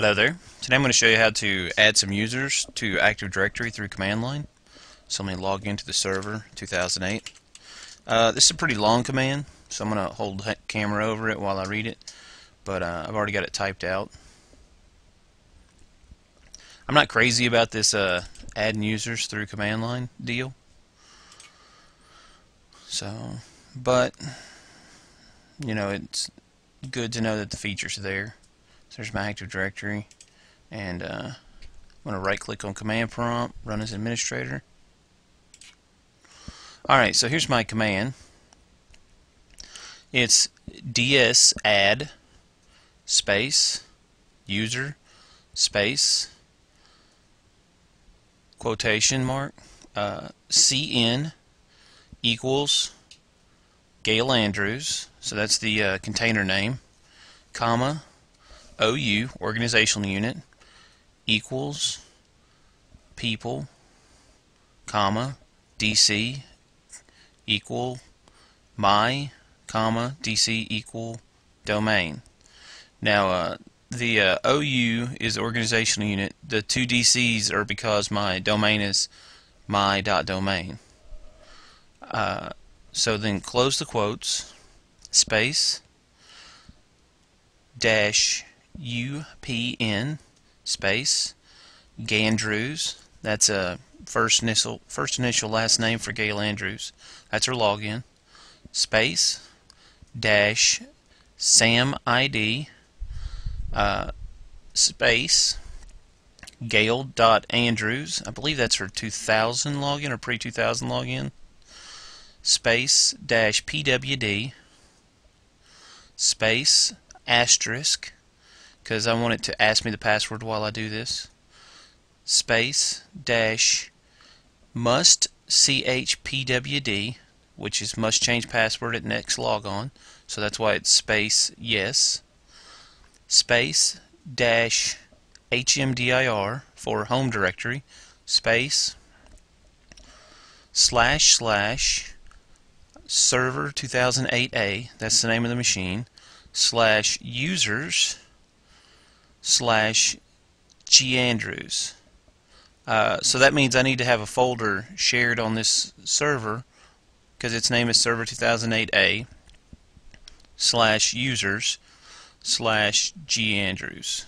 Hello there. Today I'm going to show you how to add some users to Active Directory through command line. So I'm going to log into the server 2008. This is a pretty long command, so I'm going to hold the camera over it while I read it, but I've already got it typed out. I'm not crazy about this adding users through command line deal. But you know, it's good to know that the feature's there. So there's my Active Directory, and I'm going to right click on command prompt, run as administrator. Alright, so here's my command. It's dsadd space user space quotation mark cn equals Gail Andrews, so that's the container name, comma OU, organizational unit, equals people, comma DC equal my, comma DC equal domain. Now the OU is organizational unit. The two DCs are because my domain is my.domain. So then close the quotes, space, dash UPN, space, Gandrews, that's a first initial last name for Gail Andrews, that's her login, space, dash Sam ID, space, Gail.Andrews, I believe that's her 2000 login or pre-2000 login, space, dash PWD, space, asterisk, because I want it to ask me the password while I do this, space, dash must chpwd, which is must change password at next logon, so that's why it's space yes, space, dash hmdir for home directory, space, slash slash server 2008A, that's the name of the machine, slash users slash gandrews. So that means I need to have a folder shared on this server because its name is server 2008A slash users slash gandrews.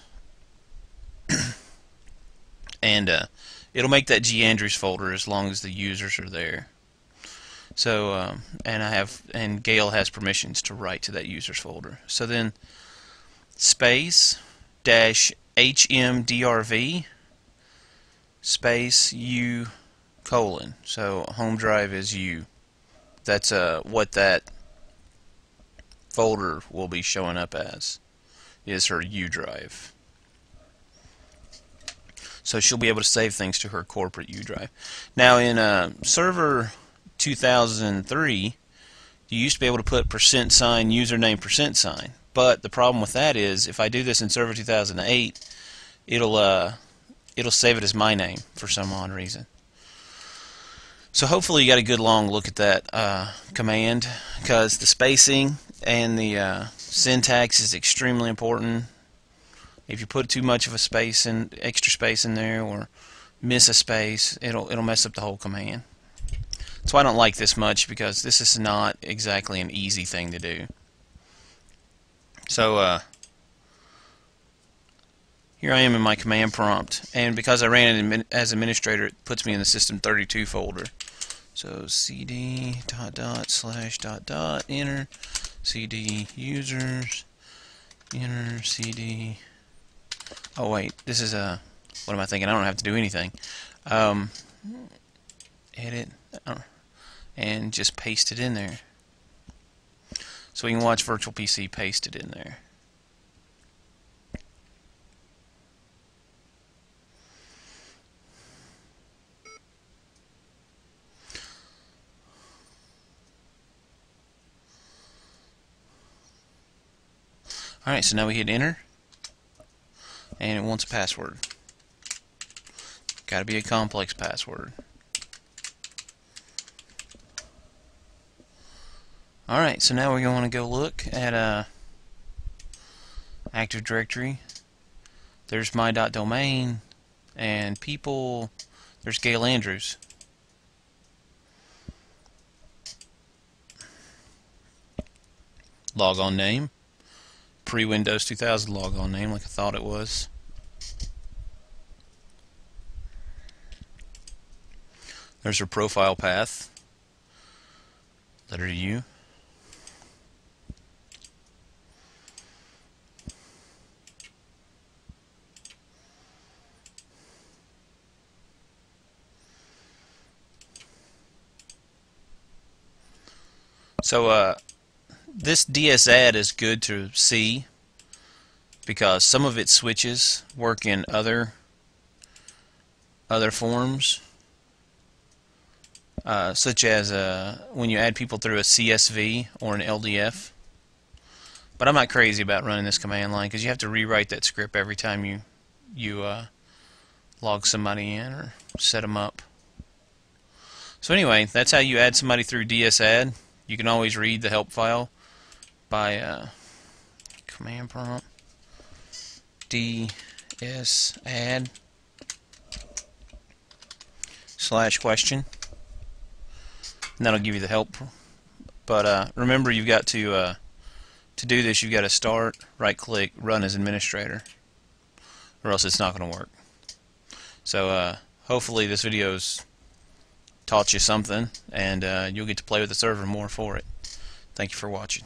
And it'll make that gandrews folder as long as the users are there. So and Gail has permissions to write to that users folder. So then space dash hmdrv space u colon. So home drive is u. That's what that folder will be showing up as, is her U drive. So she'll be able to save things to her corporate U drive. Now in server 2003, you used to be able to put %, username %, but the problem with that is if I do this in server 2008, it'll save it as my name for some odd reason. So hopefully you got a good long look at that command, because the spacing and the syntax is extremely important. If you put too much of a space in, extra space in there, or miss a space, it'll mess up the whole command. That's why I don't like this much, because this is not exactly an easy thing to do. So here I am in my command prompt, and because I ran it as administrator, it puts me in the system32 folder. So cd ... / enter cd users, enter cd. Oh wait, this is a, what am I thinking? I don't have to do anything. Edit and just paste it in there. So we can watch Virtual PC paste it in there. Alright, so now we hit enter, and it wants a password. Gotta be a complex password. Alright, so now we're going to go look at Active Directory There's my.domain, and people, there's Gail Andrews. Logon name, pre-Windows 2000 logon name, like I thought it was. There's her profile path, letter U. So this dsadd is good to see because some of its switches work in other forms, such as when you add people through a CSV or an LDF. But I'm not crazy about running this command line because you have to rewrite that script every time you log somebody in or set them up. So anyway, that's how you add somebody through dsadd. You can always read the help file by command prompt dsadd /question, and that'll give you the help. But remember, you've got to do this, you've got to start, right click, run as administrator, or else it's not going to work. So hopefully this video's taught you something, and you'll get to play with the server more for it. Thank you for watching.